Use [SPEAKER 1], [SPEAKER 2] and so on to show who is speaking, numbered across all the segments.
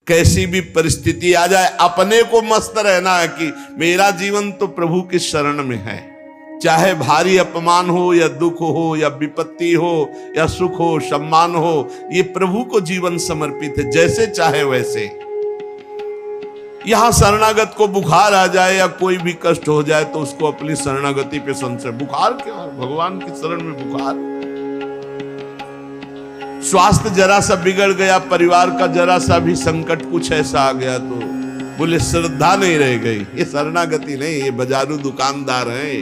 [SPEAKER 1] कैसी भी परिस्थिति आ जाए अपने को मस्त रहना है कि मेरा जीवन तो प्रभु की शरण में है। चाहे भारी अपमान हो या दुख हो या विपत्ति हो या सुख हो सम्मान हो, ये प्रभु को जीवन समर्पित है, जैसे चाहे वैसे। यहां शरणागत को बुखार आ जाए या कोई भी कष्ट हो जाए तो उसको अपनी शरणागति पे संशय। बुखार क्या, भगवान की शरण में बुखार। स्वास्थ्य जरा सा बिगड़ गया, परिवार का जरा सा भी संकट कुछ ऐसा आ गया तो बोले श्रद्धा नहीं रह गई। ये शरणागति नहीं, ये बाजारू दुकानदार है,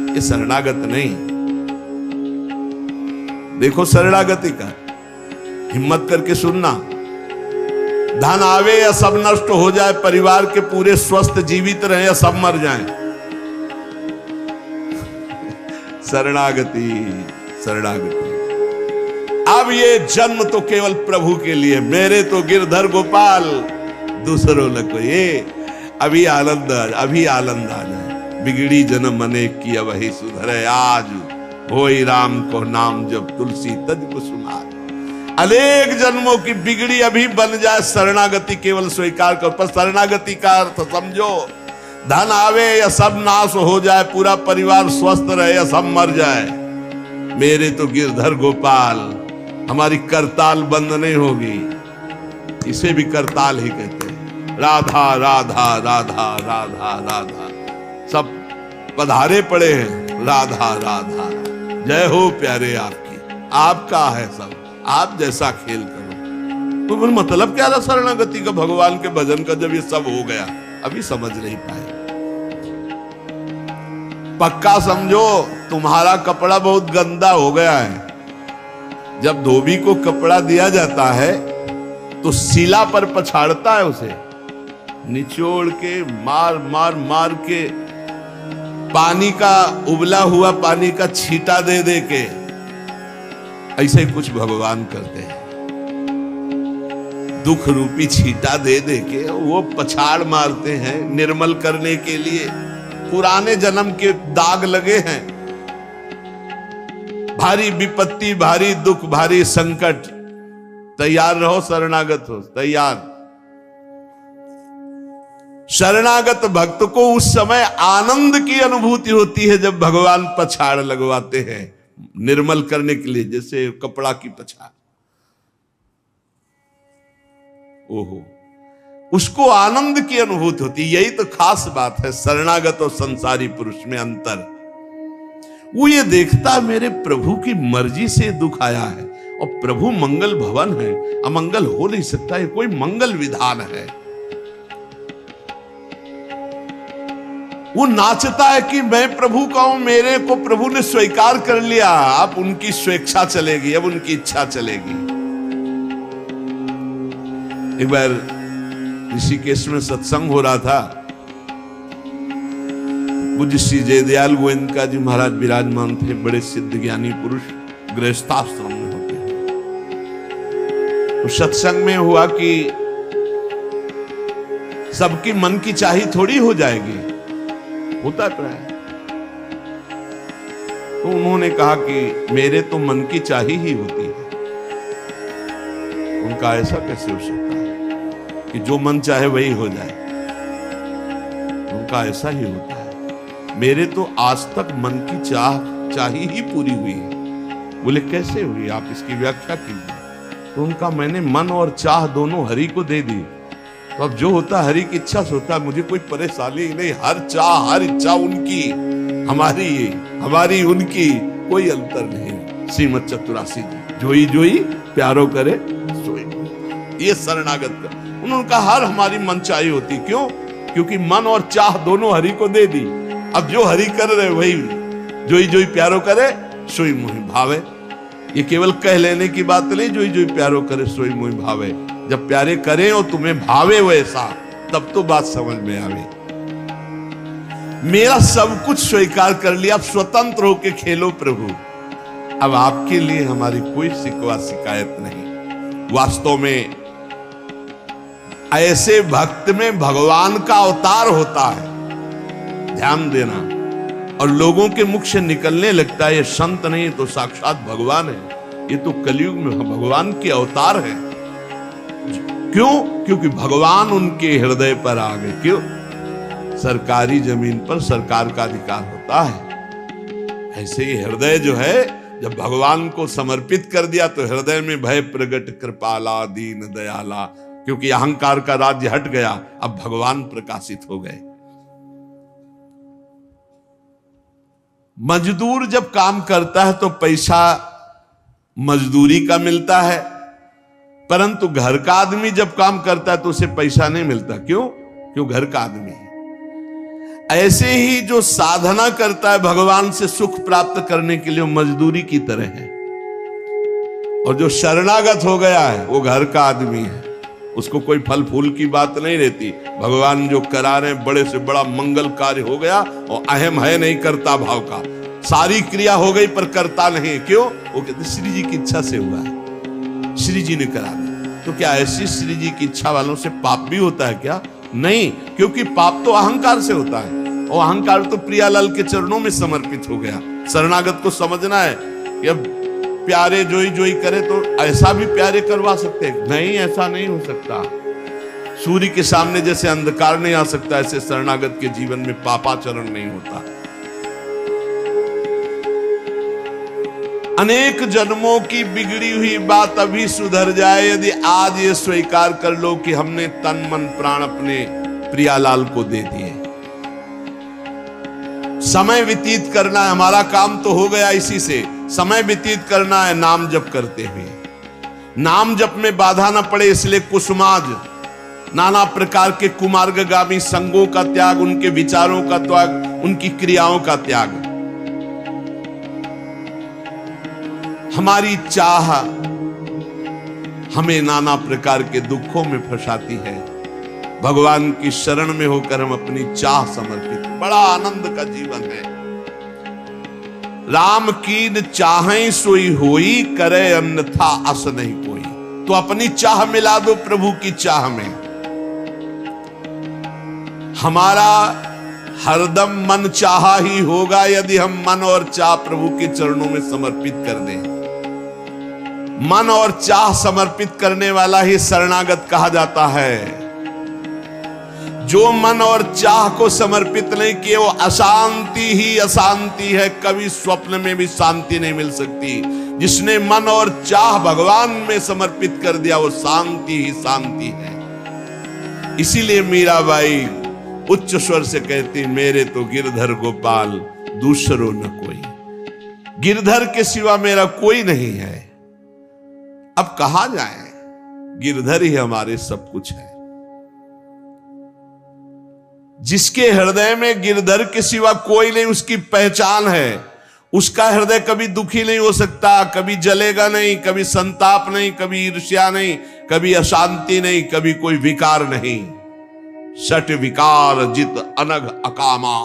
[SPEAKER 1] ये शरणागत नहीं। देखो शरणागति का हिम्मत करके सुनना। धन आवे या सब नष्ट हो जाए, परिवार के पूरे स्वस्थ जीवित रहे या सब मर जाएं, शरणागति शरणागति। अब ये जन्म तो केवल प्रभु के लिए, मेरे तो गिरधर गोपाल दूसरों लगो। ये अभी आनंद आ जाए। बिगड़ी जन्म अनेक की वही सुधरे, आज होई राम को नाम जब तुलसी तज को सुनार। अनेक जन्मों की बिगड़ी अभी बन जाए, शरणागति केवल स्वीकार कर। पर शरणागति का अर्थ समझो, धन आवे या सब नाश हो जाए, पूरा परिवार स्वस्थ रहे या सब मर जाए, मेरे तो गिरधर गोपाल, हमारी करताल बंद नहीं होगी। इसे भी करताल ही कहते हैं। राधा राधा राधा राधा राधा, सब पधारे पड़े हैं। राधा राधा, जय हो प्यारे आपकी, आपका है सब, आप जैसा खेल करो। तो मतलब क्या था शरणागति का, भगवान के भजन का, जब ये सब हो गया अभी समझ नहीं पाए। पक्का समझो तुम्हारा कपड़ा बहुत गंदा हो गया है। जब धोबी को कपड़ा दिया जाता है तो शिला पर पछाड़ता है, उसे निचोड़ के मार मार मार के, पानी का उबला हुआ पानी का छींटा दे दे के, ऐसे ही कुछ भगवान करते हैं। दुख रूपी छींटा दे दे के वो पछाड़ मारते हैं निर्मल करने के लिए। पुराने जन्म के दाग लगे हैं, भारी विपत्ति, भारी दुख, भारी संकट। तैयार रहो, शरणागत हो, तैयार। शरणागत भक्त को उस समय आनंद की अनुभूति होती है जब भगवान पछाड़ लगवाते हैं निर्मल करने के लिए, जैसे कपड़ा की पछाड़। ओहो, उसको आनंद की अनुभूति होती। यही तो खास बात है शरणागत और संसारी पुरुष में अंतर। वो ये देखता मेरे प्रभु की मर्जी से दुख आया है, और प्रभु मंगल भवन है, अमंगल हो नहीं सकता, ये कोई मंगल विधान है। वो नाचता है कि मैं प्रभु का हूं, मेरे को प्रभु ने स्वीकार कर लिया, अब उनकी स्वेच्छा चलेगी, अब उनकी इच्छा चलेगी। एक बार ऋषिकेश में सत्संग हो रहा था, पूज्य श्री जयदयाल गोविंद जी महाराज विराजमान थे, बड़े सिद्ध ज्ञानी पुरुष, गृहस्थाश्रम में होते हैं। तो सत्संग में हुआ कि सबकी मन की चाही थोड़ी हो जाएगी, होता है। तो उन्होंने कहा कि मेरे तो मन की चाही ही होती है। उनका ऐसा कैसे हो सकता है कि जो मन चाहे वही हो जाए? उनका ऐसा ही होता है। मेरे तो आज तक मन की चाही ही पूरी हुई है। बोले कैसे हुई, आप इसकी व्याख्या कीजिए। तो उनका मैंने मन और चाह दोनों हरि को दे दी, तो अब जो होता हरि की इच्छा से होता, मुझे कोई परेशानी नहीं। हर चाह हर इच्छा उनकी, हमारी उनकी कोई अंतर नहीं। श्रीमद चतुरासी जी, जोई जोई प्यारो करे सोई। ये शरणागत का उन्होंने कहा हर हमारी मन चाही होती। क्यों? क्योंकि मन और चाह दोनों हरि को दे दी। अब जो हरि कर रहे वही जोई जोई प्यारो करे सोई मोहि भावे। ये केवल कह लेने की बात नहीं, जोई जोई प्यारो करे सोई मोहि भावे। जब प्यारे करें और तुम्हें भावे वैसा, तब तो बात समझ में आवे। मेरा सब कुछ स्वीकार कर लिया, अब स्वतंत्र होके खेलो प्रभु। अब आपके लिए हमारी कोई शिकवा शिकायत नहीं। वास्तव में ऐसे भक्त में भगवान का अवतार होता है, ध्यान देना। और लोगों के मुख से निकलने लगता है ये संत नहीं तो साक्षात भगवान है, ये तो कलयुग में भगवान के अवतार है। क्यों? क्योंकि भगवान उनके हृदय पर आ गए। क्यों? सरकारी जमीन पर सरकार का अधिकार होता है। ऐसे ही हृदय जो है, जब भगवान को समर्पित कर दिया तो हृदय में भय प्रगट कृपाला दीन दयाला, क्योंकि अहंकार का राज्य हट गया, अब भगवान प्रकाशित हो गए। मजदूर जब काम करता है तो पैसा मजदूरी का मिलता है, परंतु घर का आदमी जब काम करता है तो उसे पैसा नहीं मिलता। क्यों? क्यों? घर का आदमी है। ऐसे ही जो साधना करता है भगवान से सुख प्राप्त करने के लिए, वो मजदूरी की तरह है। और जो शरणागत हो गया है वो घर का आदमी है, उसको कोई फल फूल की बात नहीं रहती। भगवान जो करा रहे बड़े से बड़ा मंगल कार्य हो गया और अहम है नहीं करता भाव का, सारी क्रिया हो गई पर करता नहीं। क्यों? वो कहते श्री जी की इच्छा से हुआ है, श्री जी ने करा दिया। तो क्या ऐसी श्री जी की इच्छा वालों से पाप भी होता है क्या? नहीं, क्योंकि पाप तो अहंकार से होता है, और अहंकार तो प्रियालाल के चरणों में समर्पित हो गया। शरणागत को समझना है कि अब प्यारे जोई जोई करे तो ऐसा भी प्यारे करवा सकते हैं? नहीं, ऐसा नहीं हो सकता। सूर्य के सामने जैसे अंधकार नहीं आ सकता, ऐसे शरणागत के जीवन में पापाचरण नहीं होता। अनेक जन्मों की बिगड़ी हुई बात अभी सुधर जाए यदि आज ये स्वीकार कर लो कि हमने तन मन प्राण अपने प्रियालाल को दे दिए। समय व्यतीत करना है, हमारा काम तो हो गया इसी से। समय व्यतीत करना है नाम जप करते हुए। नाम जप में बाधा न पड़े इसलिए कुसुमाज, नाना प्रकार के कुमार्गगामी संगों का त्याग, उनके विचारों का त्याग, उनकी क्रियाओं का त्याग। हमारी चाह हमें नाना प्रकार के दुखों में फंसाती है। भगवान की शरण में होकर हम अपनी चाह समर्पित, बड़ा आनंद का जीवन है। राम कीन चाहें सोई होई, करे अन्यथा अस नहीं कोई। तो अपनी चाह मिला दो प्रभु की चाह में। हमारा हरदम मन चाहा ही होगा यदि हम मन और चाह प्रभु के चरणों में समर्पित कर दें। मन और चाह समर्पित करने वाला ही शरणागत कहा जाता है। जो मन और चाह को समर्पित नहीं किए वो अशांति ही अशांति है, कभी स्वप्न में भी शांति नहीं मिल सकती। जिसने मन और चाह भगवान में समर्पित कर दिया वो शांति ही शांति है। इसीलिए मीराबाई उच्च स्वर से कहती, मेरे तो गिरधर गोपाल दूसरो न कोई। गिरधर के सिवा मेरा कोई नहीं है। अब कहां जाए? गिरधर ही हमारे सब कुछ है। जिसके हृदय में गिरधर के सिवा कोई नहीं, उसकी पहचान है। उसका हृदय कभी दुखी नहीं हो सकता, कभी जलेगा नहीं, कभी संताप नहीं, कभी ईर्ष्या नहीं, कभी अशांति नहीं, कभी कोई विकार नहीं। सट विकार जित अनघ अकामा।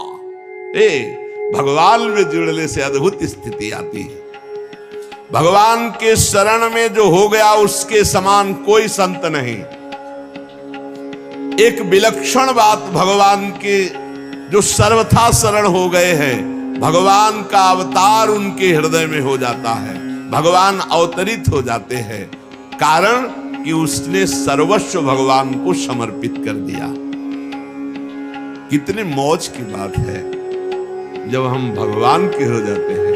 [SPEAKER 1] भगवान में जुड़ने से अद्भुत स्थिति आती है। भगवान के शरण में जो हो गया उसके समान कोई संत नहीं। एक विलक्षण बात, भगवान के जो सर्वथा शरण हो गए हैं, भगवान का अवतार उनके हृदय में हो जाता है। भगवान अवतरित हो जाते हैं, कारण कि उसने सर्वस्व भगवान को समर्पित कर दिया। कितने मौज की बात है जब हम भगवान के हो जाते हैं,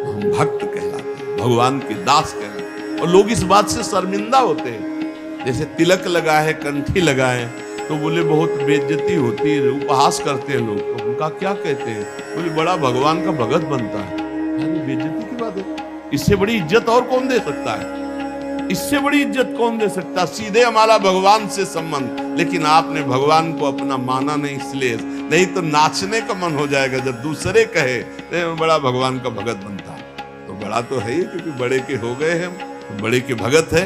[SPEAKER 1] हम भक्त कहलाते हैं, भगवान के दास कहलाते हैं। और लोग इस बात से शर्मिंदा होते हैं। जैसे तिलक लगा है, कंठी लगाए तो बोले बहुत बेइज्जती होती है, उपहास करते हैं लोग। तो उनका क्या कहते हैं? बोले बड़ा भगवान का भगत बनता है। यानी बेइज्जती की बात है? इससे बड़ी इज्जत और कौन दे सकता है? इससे बड़ी इज्जत कौन दे सकता? सीधे हमारा भगवान से संबंध। लेकिन आपने भगवान को अपना माना नहीं, इसलिए नहीं तो नाचने का मन हो जाएगा जब दूसरे कहे बड़ा भगवान का भगत बनता है। तो बड़ा तो है ही, क्योंकि बड़े के हो गए हैं, तो बड़े के भगत है।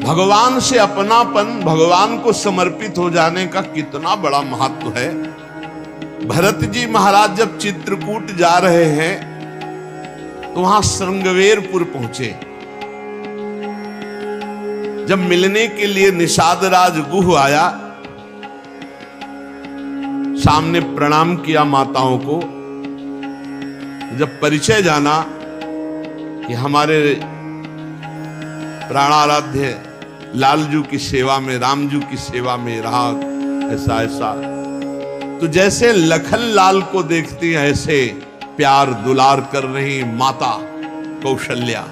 [SPEAKER 1] भगवान से अपनापन, भगवान को समर्पित हो जाने का कितना बड़ा महत्व है। भरत जी महाराज जब चित्रकूट जा रहे हैं तो वहां श्रृंगवेरपुर पहुंचे। जब मिलने के लिए निषाद राज गुह आया, सामने प्रणाम किया माताओं को। जब परिचय जाना कि हमारे प्राणाराध्य लालजू की सेवा में, रामजू की सेवा में रहा, ऐसा ऐसा। तो जैसे लखन लाल को देखती हैं ऐसे प्यार दुलार कर रही माता कौशल्या,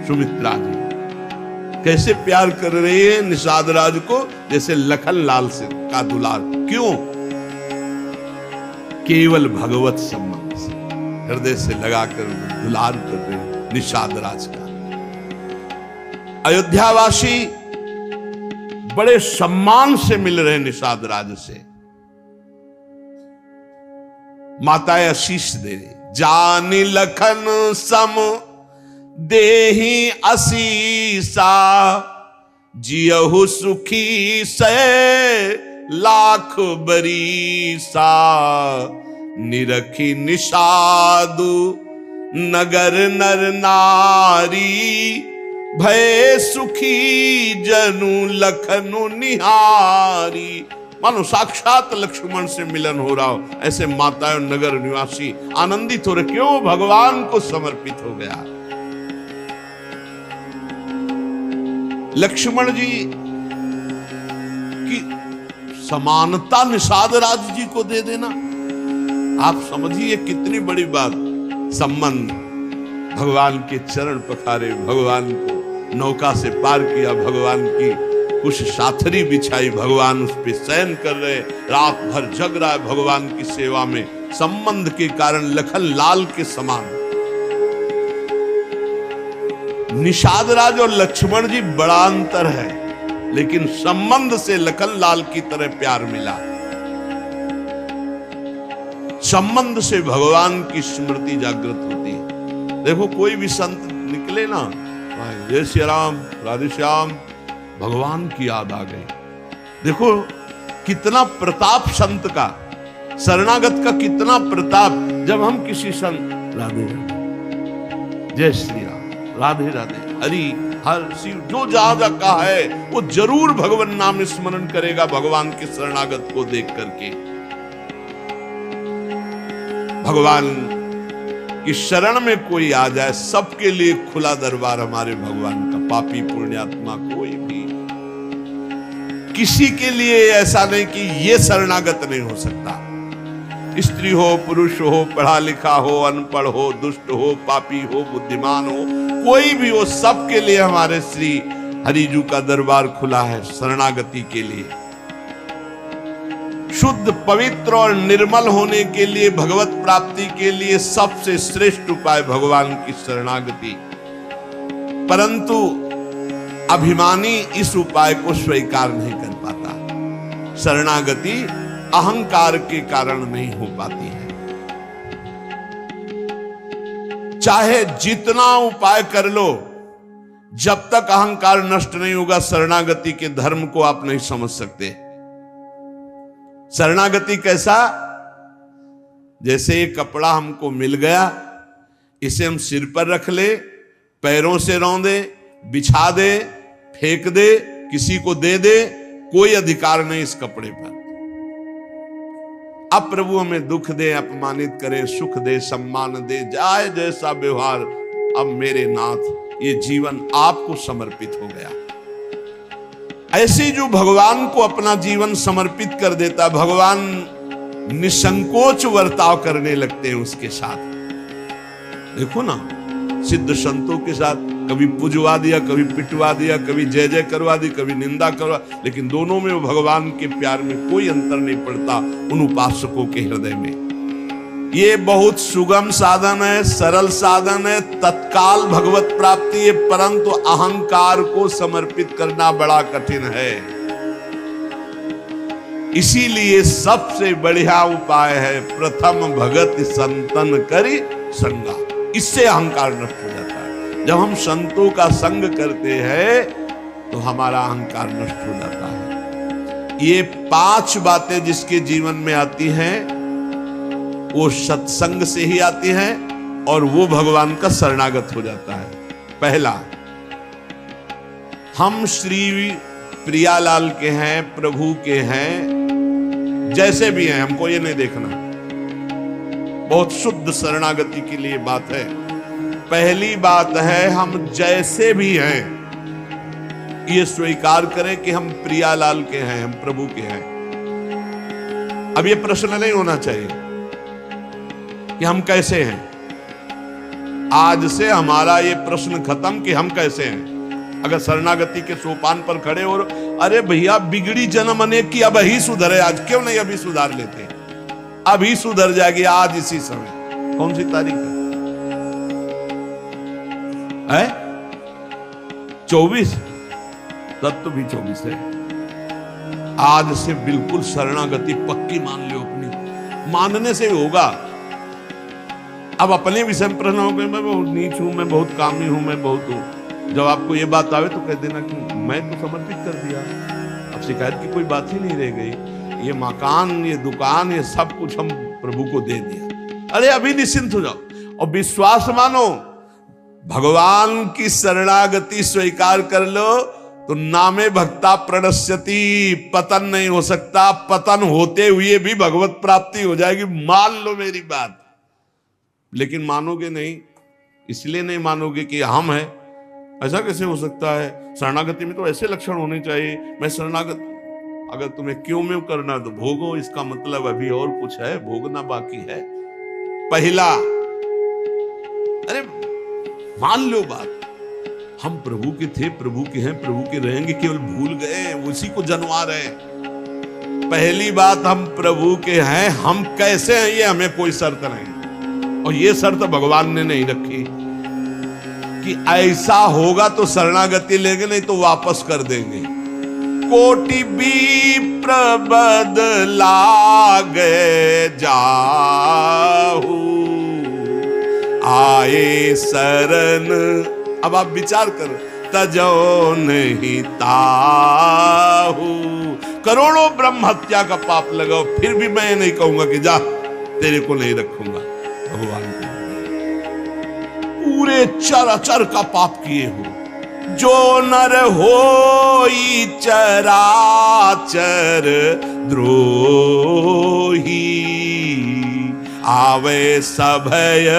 [SPEAKER 1] सुमित्रा जी कैसे प्यार कर रही है निषाद राज को, जैसे लखन लाल से का दुलार। क्यों? केवल भगवत संबंध से, हृदय से लगाकर दुलार कर रहे निषाद राज का। अयोध्यावासी बड़े सम्मान से मिल रहे निषाद राज से। माताएं आशीष दे रही, जानी लखन सम देहि असीसा, जियहु सुखी से लाख बरीसा, निरखी निषादु नगर नर नारी, भय सुखी जनु लखनु निहारी। मानो साक्षात लक्ष्मण से मिलन हो रहा हो, ऐसे माताएं और नगर निवासी आनंदित हो रहे। क्यों? भगवान को समर्पित हो गया। लक्ष्मण जी की समानता निषाद राज जी को दे देना, आप समझिए कितनी बड़ी बात। संबंध, भगवान के चरण पखारे, भगवान को नौका से पार किया, भगवान की कुछ साथरी बिछाई, भगवान उस पे शयन कर रहे, रात भर जग रहा है भगवान की सेवा में। संबंध के कारण लखन लाल के समान। निषाद राज और लक्ष्मण जी बड़ा अंतर है, लेकिन संबंध से लखन लाल की तरह प्यार मिला। संबंध से भगवान की स्मृति जागृत होती है। देखो कोई भी संत निकले ना, जय श्री राम, राधे श्याम, भगवान की याद आ गई। देखो कितना प्रताप संत का, शरणागत का कितना प्रताप। जब हम किसी संत राधे राधे, जय श्री राम, राधे राधे, हरि हर शिव, जो जहां जहां का है वो जरूर भगवान नाम स्मरण करेगा भगवान के शरणागत को देख करके। भगवान की शरण में कोई आ जाए, सबके लिए खुला दरबार हमारे भगवान का। पापी पुण्यात्मा कोई भी, किसी के लिए ऐसा नहीं कि ये शरणागत नहीं हो सकता। स्त्री हो, पुरुष हो, पढ़ा लिखा हो, अनपढ़ हो, दुष्ट हो, पापी हो, बुद्धिमान हो, कोई भी हो, सबके लिए हमारे श्री हरिजू का दरबार खुला है शरणागति के लिए। शुद्ध, पवित्र और निर्मल होने के लिए, भगवत प्राप्ति के लिए सबसे श्रेष्ठ उपाय भगवान की शरणागति। परंतु अभिमानी इस उपाय को स्वीकार नहीं कर पाता। शरणागति अहंकार के कारण नहीं हो पाती है। चाहे जितना उपाय कर लो, जब तक अहंकार नष्ट नहीं होगा, शरणागति के धर्म को आप नहीं समझ सकते। शरणागति कैसा? जैसे ये कपड़ा हमको मिल गया, इसे हम सिर पर रख ले, पैरों से रौंदे, बिछा दे, फेंक दे, किसी को दे दे, कोई अधिकार नहीं इस कपड़े पर। अब प्रभु हमें दुख दे, अपमानित करे, सुख दे, सम्मान दे, जाए जैसा व्यवहार, अब मेरे नाथ ये जीवन आपको समर्पित हो गया। ऐसे जो भगवान को अपना जीवन समर्पित कर देता, भगवान निसंकोच वर्ताव करने लगते हैं उसके साथ। देखो ना, सिद्ध संतों के साथ कभी पुजवा दिया, कभी पिटवा दिया, कभी जय जय करवा दी, कभी निंदा करवा, लेकिन दोनों में वो भगवान के प्यार में कोई अंतर नहीं पड़ता उन उपासकों के हृदय में। ये बहुत सुगम साधन है, सरल साधन है, तत्काल भगवत प्राप्ति है, परंतु अहंकार को समर्पित करना बड़ा कठिन है। इसीलिए सबसे बढ़िया उपाय है प्रथम भगत संतन करी संगा। इससे अहंकार नष्ट हो जाता है। जब हम संतों का संग करते हैं तो हमारा अहंकार नष्ट हो जाता है। ये 5 बातें जिसके जीवन में आती हैं वो सत्संग से ही आती हैं और वो भगवान का शरणागत हो जाता है। पहला, हम श्री प्रियालाल के हैं, प्रभु के हैं, जैसे भी हैं, हमको ये नहीं देखना। बहुत शुद्ध शरणागति के लिए बात है। पहली बात है हम जैसे भी हैं ये स्वीकार करें कि हम प्रियालाल के हैं, हम प्रभु के हैं। अब ये प्रश्न नहीं होना चाहिए कि हम कैसे हैं। आज से हमारा ये प्रश्न खत्म कि हम कैसे हैं। अगर शरणागति के सोपान पर खड़े और अरे भैया बिगड़ी जन्म अनेक की, अब ही सुधरे, आज क्यों नहीं अभी सुधार लेते, अभी सुधर जाएगी आज इसी समय। कौन सी तारीख है? 24। तब तो भी 24 है। आज से बिल्कुल शरणागति पक्की मान लो अपनी, मानने से होगा। अब अपने विषय में प्रश्न हो गए, मैं बहुत नीच हूं, मैं बहुत कामी हूं, मैं बहुत हूं। जब आपको ये बात आवे तो कह देना कि मैं तो समर्पित कर दिया, अब शिकायत की कोई बात ही नहीं रह गई। ये मकान, ये दुकान, ये सब कुछ हम प्रभु को दे दिया। अरे अभी निश्चिंत हो जाओ और विश्वास मानो, भगवान की शरणागति स्वीकार कर लो तो नामे भक्ता प्रणश्यति, पतन नहीं हो सकता। पतन होते हुए भी भगवत प्राप्ति हो जाएगी, मान लो मेरी बात। लेकिन मानोगे नहीं, इसलिए नहीं मानोगे कि हम हैं। ऐसा कैसे हो सकता है? शरणागति में तो ऐसे लक्षण होने चाहिए। मैं शरणागत, अगर तुम्हें क्यों में करना तो भोगो, इसका मतलब अभी और कुछ है, भोगना बाकी है। पहला, अरे मान लो बात, हम प्रभु के थे, प्रभु के हैं, प्रभु के रहेंगे, केवल भूल गए, उसी को जनवा रहे हैं। पहली बात, हम प्रभु के हैं, हम कैसे हैं ये हमें कोई शर्त नहीं, और ये शर्त भगवान ने नहीं रखी कि ऐसा होगा तो शरणागति लेंगे, नहीं तो वापस कर देंगे। कोटि विप्र बदलागे जाहू, आए शरण। अब आप विचार करो, तजो नहीं ताहू। करोड़ों ब्रह्म हत्या का पाप लगाओ, फिर भी मैं नहीं कहूंगा कि जा तेरे को नहीं रखूंगा। भगवान को पूरे चराचर का पाप किए हो, जो नर होई चराचर द्रोही, आवे सभय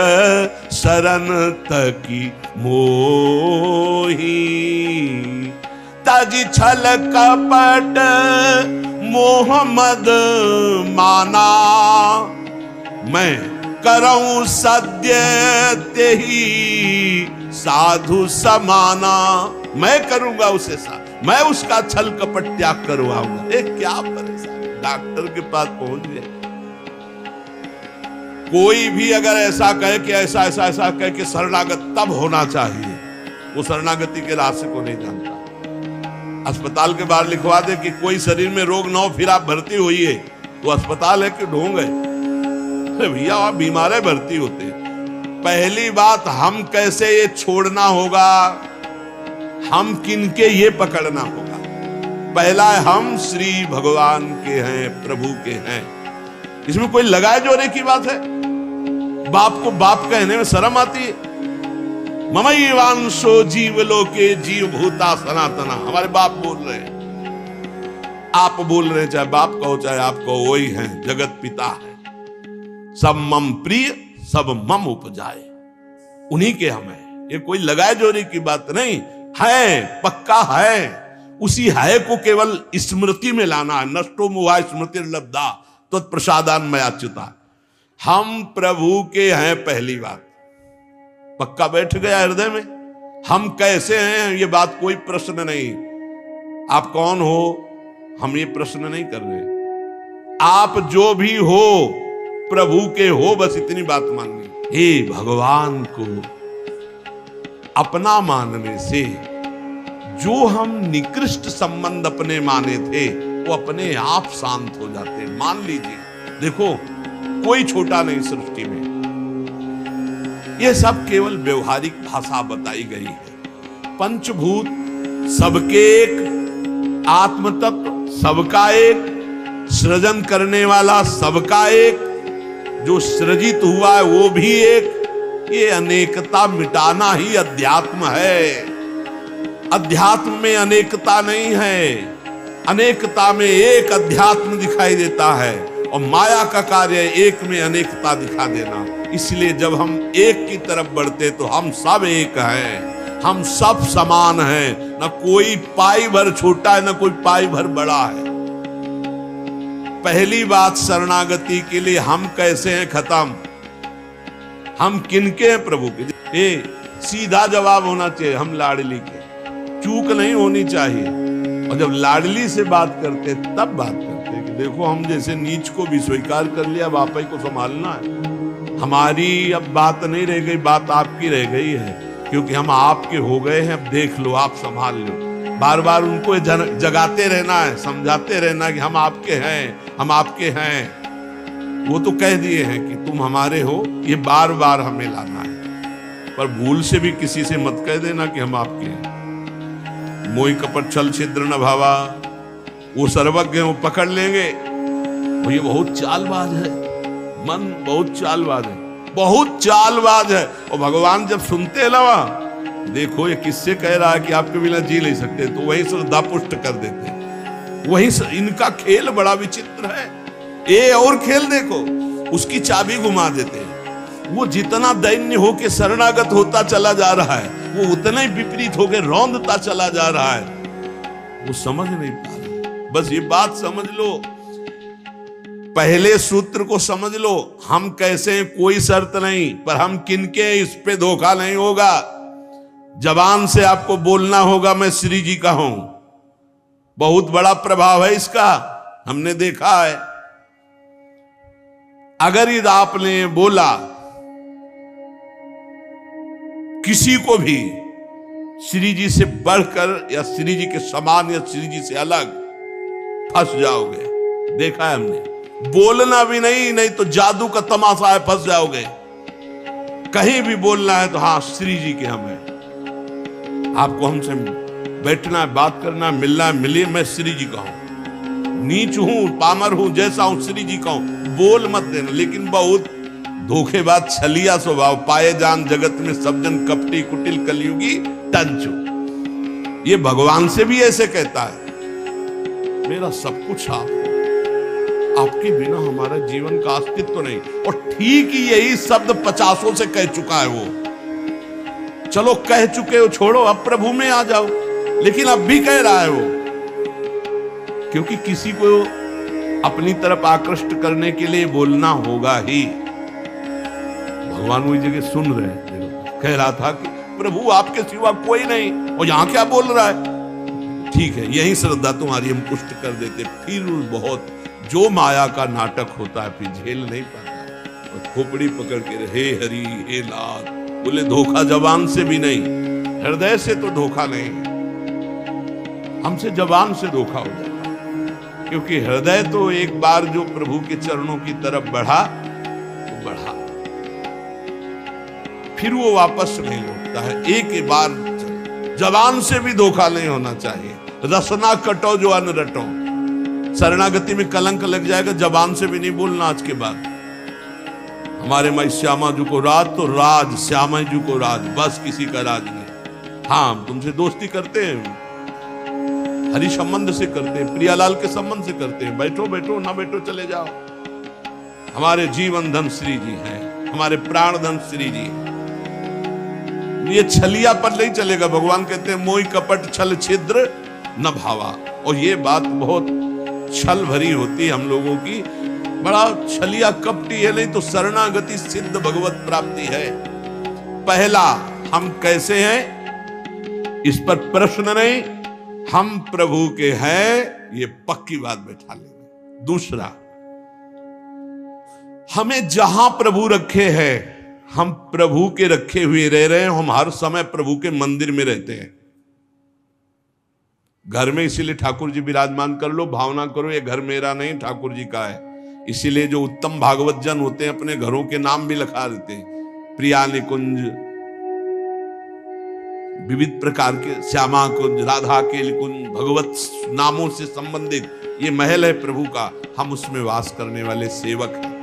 [SPEAKER 1] शरण तकी मोही। तज छल कपट मोहम्मद माना, मैं करऊं सद्य तेही साधु समाना। मैं करूंगा उसे साथ, मैं उसका छल कपट त्याग करवाऊंगा। क्या परेशान, डॉक्टर के पास पहुंच गए। कोई भी अगर ऐसा कहे कि ऐसा ऐसा ऐसा कहे कि शरणागत तब होना चाहिए, वो शरणागति के रास्ते को नहीं जानता। अस्पताल के बाहर लिखवा दे कि कोई शरीर में रोग ना हो फिर आप भर्ती होइए, तो अस्पताल है कि ढोंग है? भैया आप बीमार है, भर्ती होते। पहली बात, हम कैसे ये छोड़ना होगा, हम किनके ये पकड़ना होगा। पहला है, हम श्री भगवान के हैं, प्रभु के हैं। इसमें कोई लगाए जोड़े की बात है? बाप को बाप कहने में शर्म आती है। ममैवांशो जीवलोके जीव भूता सनातना, हमारे बाप बोल रहे हैं, आप बोल रहे हैं, चाहे बाप कहो चाहे आप कहो, वही है, जगत पिता है। सब मम प्रिय, सब मम उपजाए, उन्हीं के हम हैं। ये कोई लगाए जोड़ी की बात नहीं है, पक्का है। उसी है को केवल स्मृति में लाना है। नष्टो मुआ स्मृति लब्धा तत्प्रसादान मयाच्युता। हम प्रभु के हैं, पहली बात पक्का बैठ गया हृदय में। हम कैसे हैं ये बात कोई प्रश्न नहीं। आप कौन हो हम ये प्रश्न नहीं कर रहे। आप जो भी हो प्रभु के हो, बस इतनी बात माननी। हे भगवान को अपना मानने से जो हम निकृष्ट संबंध अपने माने थे वो अपने आप शांत हो जाते। मान लीजिए, देखो कोई छोटा नहीं सृष्टि में, ये सब केवल व्यवहारिक भाषा बताई गई है। पंचभूत सबके एक, आत्म तत्व सबका एक, सृजन करने वाला सबका एक, जो सृजित हुआ है वो भी एक। ये अनेकता मिटाना ही अध्यात्म है। अध्यात्म में अनेकता नहीं है, अनेकता में एक अध्यात्म दिखाई देता है। और माया का कार्य एक में अनेकता दिखा देना। इसलिए जब हम एक की तरफ बढ़ते तो हम सब एक हैं, हम सब समान हैं, न कोई पाई भर छोटा है न कोई पाई भर बड़ा है। पहली बात शरणागति के लिए हम कैसे हैं खत्म, हम किनके हैं प्रभु के। सीधा जवाब होना चाहिए, हम लाडली के, चूक नहीं होनी चाहिए। और जब लाडली से बात करते तब बात करते कि देखो हम जैसे नीच को भी स्वीकार कर लिया, अब आप ही को संभालना है, हमारी अब बात नहीं रह गई, बात आपकी रह गई है, क्योंकि हम आपके हो गए हैं, अब देख लो, आप संभाल लो। बार बार उनको जगाते रहना है, समझाते रहना कि हम आपके हैं, हम आपके हैं। वो तो कह दिए हैं कि तुम हमारे हो, ये बार बार हमें लाना है। पर भूल से भी किसी से मत कह देना कि हम आपके हैं। मोहि कपट छल छिद्र न भावा, वो सर्वज्ञ हैं, वो पकड़ लेंगे। वो ये बहुत चालबाज है, मन बहुत चालबाज है, बहुत चालबाज है। और भगवान जब सुनते हैं ना, देखो ये किससे कह रहा है कि आपके बिना जी नहीं सकते, तो वहीं श्रद्धा पुष्ट कर देते हैं। वहीं इनका खेल बड़ा विचित्र है। ये और खेल देखो, उसकी चाबी घुमा देते हैं। वो जितना दैन्य होके शरणागत होता चला जा रहा है, वो उतना ही विपरीत होके रौंदता चला जा रहा है। वो समझ नहीं पा रहा। बस ये बात समझ लो, पहले सूत्र को समझ लो, हम कैसे हैं कोई शर्त नहीं, पर हम किनके, इस पे धोखा नहीं होगा। जबान से आपको बोलना होगा मैं श्री जी का हूं, बहुत बड़ा प्रभाव है इसका, हमने देखा है। अगर यदि आपने बोला किसी को भी श्री जी से बढ़कर या श्री जी के समान या श्री जी से अलग, फंस जाओगे। देखा है हमने। बोलना भी नहीं तो जादू का तमाशा है, फंस जाओगे। कहीं भी बोलना है तो हाँ श्री जी के हम हैं, आपको हमसे बैठना है, बात करना है, मिलना है, मिलिए, मैं श्री जी का हूं, नीच हूं, पामर हूं, जैसा हूं श्री जी का हूं। बोल मत देना। लेकिन बहुत धोखेबाज छलिया स्वभाव, पाए जान जगत में सब जन कपटी कुटिल कलयुगी टंचो। ये भगवान से भी ऐसे कहता है, मेरा सब कुछ आप, आपके बिना हमारा जीवन का अस्तित्व नहीं। और ठीक ही यही शब्द 50 से कह चुका है वो। चलो कह चुके हो, छोड़ो, अब प्रभु में आ जाओ। लेकिन अब भी कह रहा है वो, क्योंकि किसी को अपनी तरफ आकृष्ट करने के लिए बोलना होगा ही। भगवान वही जगह सुन रहे हैं, कह रहा था कि प्रभु आपके सिवा कोई नहीं, और यहां क्या बोल रहा है। ठीक है, यही श्रद्धा तुम्हारी हम पुष्ट कर देते। फिर बहुत जो माया का नाटक होता है, फिर झेल नहीं पाता और खोपड़ी पकड़ के हे हरि हे नाथ बोले। धोखा जबान से भी नहीं, हृदय से तो धोखा नहीं, हमसे जबान से धोखा हो जाता है। क्योंकि हृदय तो एक बार जो प्रभु के चरणों की तरफ बढ़ा तो बढ़ा, फिर वो वापस नहीं लौटता है। एक बार जबान से भी धोखा नहीं होना चाहिए। रसना कटो जो अन्न रटो, शरणागति में कलंक लग जाएगा। जबान से भी नहीं बोलना आज के बाद। हमारे माई श्यामा जी को राज तो राज, श्यामा जी को राज, बस किसी का राज नहीं। हाँ, तुमसे दोस्ती करते हैं, हरि संबंध से करते हैं, प्रियालाल के संबंध से करते हैं, बैठो बैठो, ना बैठो चले जाओ। हमारे जीवन धन श्री जी हैं, हमारे प्राण धन श्री जी। ये छलिया पर नहीं चलेगा। भगवान कहते हैं मोहि कपट छल छिद्र न भावा। और ये बात बहुत छल भरी होती है हम लोगों की, बड़ा छलिया कपटी है। नहीं तो शरणागति सिद्ध भगवत प्राप्ति है। पहला, हम कैसे हैं इस पर प्रश्न नहीं, हम प्रभु के हैं, ये पक्की बात बैठा लेंगे। दूसरा, हमें जहां प्रभु रखे हैं, हम प्रभु के रखे हुए रह रहे हैं। हम हर समय प्रभु के मंदिर में रहते हैं, घर में। इसीलिए ठाकुर जी विराजमान कर लो, भावना करो ये घर मेरा नहीं, ठाकुर जी का है। इसीलिए जो उत्तम भागवत जन होते हैं अपने घरों के नाम भी लिखा देते हैं। प्रिया निकुंज, विविध प्रकार के श्यामा कुंज, राधा के कुंज, भगवत नामों से संबंधित ये महल है प्रभु का। हम उसमें वास करने वाले सेवक हैं।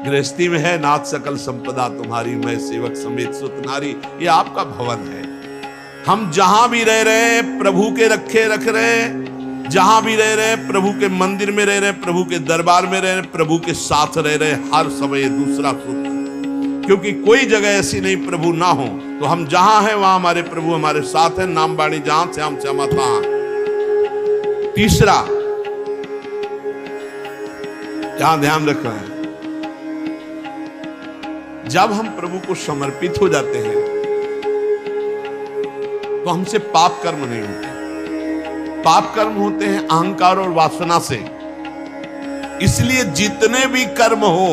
[SPEAKER 1] गृहस्थी में है नाथ सकल संपदा तुम्हारी, मैं सेवक समेत सुत नारी, ये आपका भवन है। हम जहां भी रह रहे हैं प्रभु के रखे रख रहे हैं, जहां भी रह रहे हैं प्रभु के मंदिर में रह रहे हैं, प्रभु के दरबार में रह रहे हैं, प्रभु के साथ रह रहे हैं हर समय। दूसरा सूत्र, क्योंकि कोई जगह ऐसी नहीं प्रभु ना हो। तो हम जहां हैं वहां हमारे प्रभु हमारे साथ हैं। नाम बाणी जहां से हम तहां। तीसरा यहां ध्यान रखना है, जब हम प्रभु को समर्पित हो जाते हैं तो हमसे पाप कर्म नहीं होते। पाप कर्म होते हैं अहंकार और वासना से। इसलिए जितने भी कर्म हो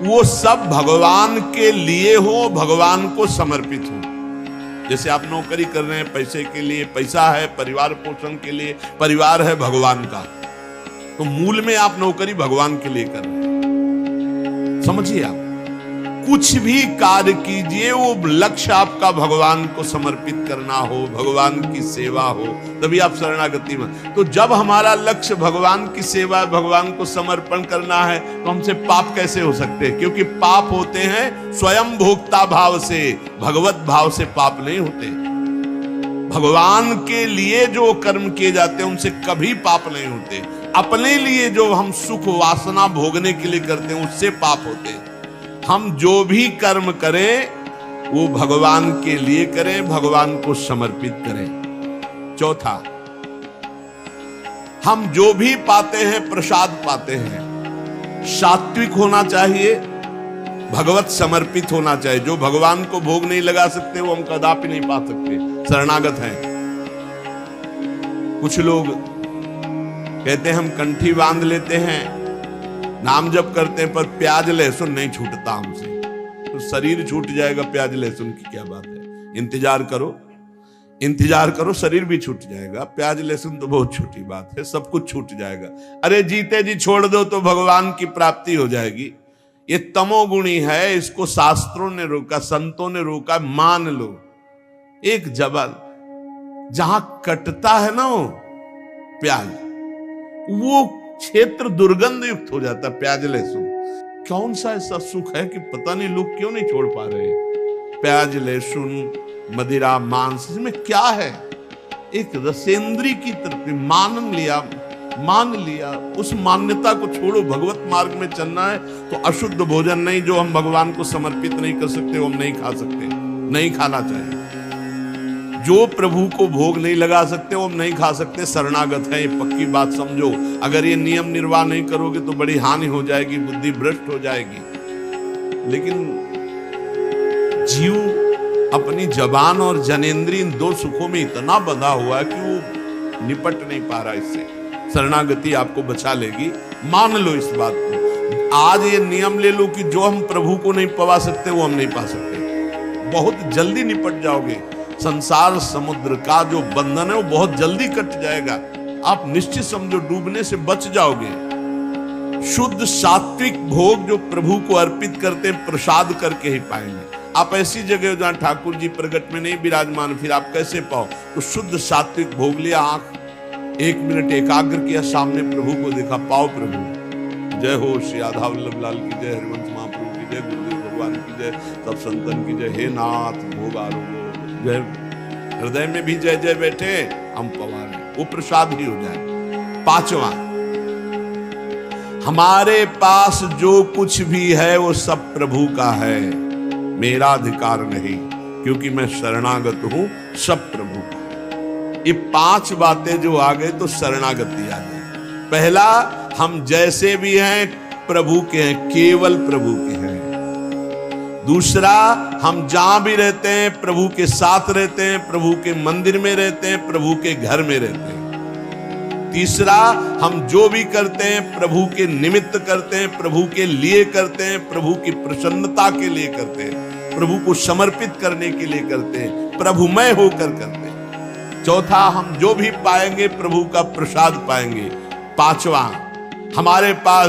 [SPEAKER 1] वो सब भगवान के लिए हो, भगवान को समर्पित हो। जैसे आप नौकरी कर रहे हैं पैसे के लिए, पैसा है परिवार पोषण के लिए, परिवार है भगवान का, तो मूल में आप नौकरी भगवान के लिए कर रहे हैं। समझिए, आप कुछ भी कार्य कीजिए वो लक्ष्य आपका भगवान को समर्पित करना हो, भगवान की सेवा हो, तभी आप शरणागति में। तो जब हमारा लक्ष्य भगवान की सेवा, भगवान को समर्पण करना है, तो हमसे पाप कैसे हो सकते हैं? क्योंकि पाप होते हैं स्वयं भोक्ता भाव से, भगवत भाव से पाप नहीं होते। भगवान के लिए जो कर्म किए जाते हैं उनसे कभी पाप नहीं होते। अपने लिए जो हम सुख वासना भोगने के लिए करते हैं उससे पाप होते हैं। हम जो भी कर्म करें वो भगवान के लिए करें, भगवान को समर्पित करें। चौथा, हम जो भी पाते हैं प्रसाद पाते हैं, सात्विक होना चाहिए, भगवत समर्पित होना चाहिए। जो भगवान को भोग नहीं लगा सकते वो हम कदापि नहीं पा सकते, शरणागत हैं। कुछ लोग कहते हैं हम कंठी बांध लेते हैं, नाम जप करते हैं, पर प्याज लहसुन नहीं छूटता हमसे। तो शरीर छूट जाएगा, प्याज लहसुन की क्या बात है? इंतजार करो, इंतजार करो, शरीर भी छूट जाएगा। प्याज लहसुन तो बहुत छोटी बात है, सब कुछ छूट जाएगा। अरे जीते जी छोड़ दो तो भगवान की प्राप्ति हो जाएगी। ये तमोगुणी है, इसको शास्त्रों ने रोका, संतों ने रोका। मान लो एक जबल जहां कटता है ना वो प्याज, वो क्षेत्र दुर्गंध युक्त हो जाता। प्याज लहसुन कौन सा ऐसा सुख है कि पता नहीं लोग क्यों नहीं छोड़ पा रहे? प्याज लहसुन मदिरा मांस, इसमें क्या है? एक रसेंद्री की तरफ मान लिया। उस मान्यता को छोड़ो, भगवत मार्ग में चलना है तो अशुद्ध भोजन नहीं, जो हम भगवान को समर्पित नहीं कर सकते वो हम नहीं खा सकते, नहीं खाना चाहिए। जो प्रभु को भोग नहीं लगा सकते वो हम नहीं खा सकते, शरणागत है। ये पक्की बात समझो। अगर ये नियम निर्वाह नहीं करोगे तो बड़ी हानि हो जाएगी, बुद्धि भ्रष्ट हो जाएगी। लेकिन जीव अपनी जबान और जनेंद्रिय इन दो सुखों में इतना बंधा हुआ है कि वो निपट नहीं पा रहा इससे। शरणागति आपको बचा लेगी, मान लो इस बात को। आज ये नियम ले लो कि जो हम प्रभु को नहीं पवा सकते वो हम नहीं पा सकते। बहुत जल्दी निपट जाओगे। संसार समुद्र का जो बंधन है वो बहुत जल्दी कट जाएगा। आप निश्चित समझो, डूबने से बच जाओगे। शुद्ध सात्विक भोग जो प्रभु को अर्पित करते हैं प्रसाद करके ही पाएंगे। आप ऐसी जगह जहां ठाकुर जी प्रगट में नहीं विराजमान, फिर आप कैसे पाओ? तो शुद्ध सात्विक भोग लिया, आंख 1 मिनट एकाग्र किया, सामने प्रभु को देखा, पाओ प्रभु। जय हो श्री राधा वल्लभ लाल की जय, हरिवंश महाप्रभु की जय, गुरुदेव भगवान की जय, सब संतन की जय। हे नाथ भोग आरोग्य जय, हृदय में भी जय जय बैठे, हम पवार वो प्रसाद ही हो जाए। पांचवा, हमारे पास जो कुछ भी है वो सब प्रभु का है, मेरा अधिकार नहीं, क्योंकि मैं शरणागत हूं, सब प्रभु का। ये 5 बातें जो आ गए तो शरणागति आ गई। पहला, हम जैसे भी हैं प्रभु के हैं, केवल प्रभु के हैं। दूसरा, हम जहां भी रहते हैं प्रभु के साथ रहते हैं, प्रभु के मंदिर में रहते हैं, प्रभु के घर में रहते हैं। तीसरा, हम जो भी करते हैं प्रभु के निमित्त करते हैं, प्रभु के लिए करते हैं, प्रभु की प्रसन्नता के लिए करते हैं, प्रभु को समर्पित करने के लिए करते हैं, प्रभुमय होकर करते हैं। चौथा, हम जो भी पाएंगे प्रभु का प्रसाद पाएंगे। पांचवा, हमारे पास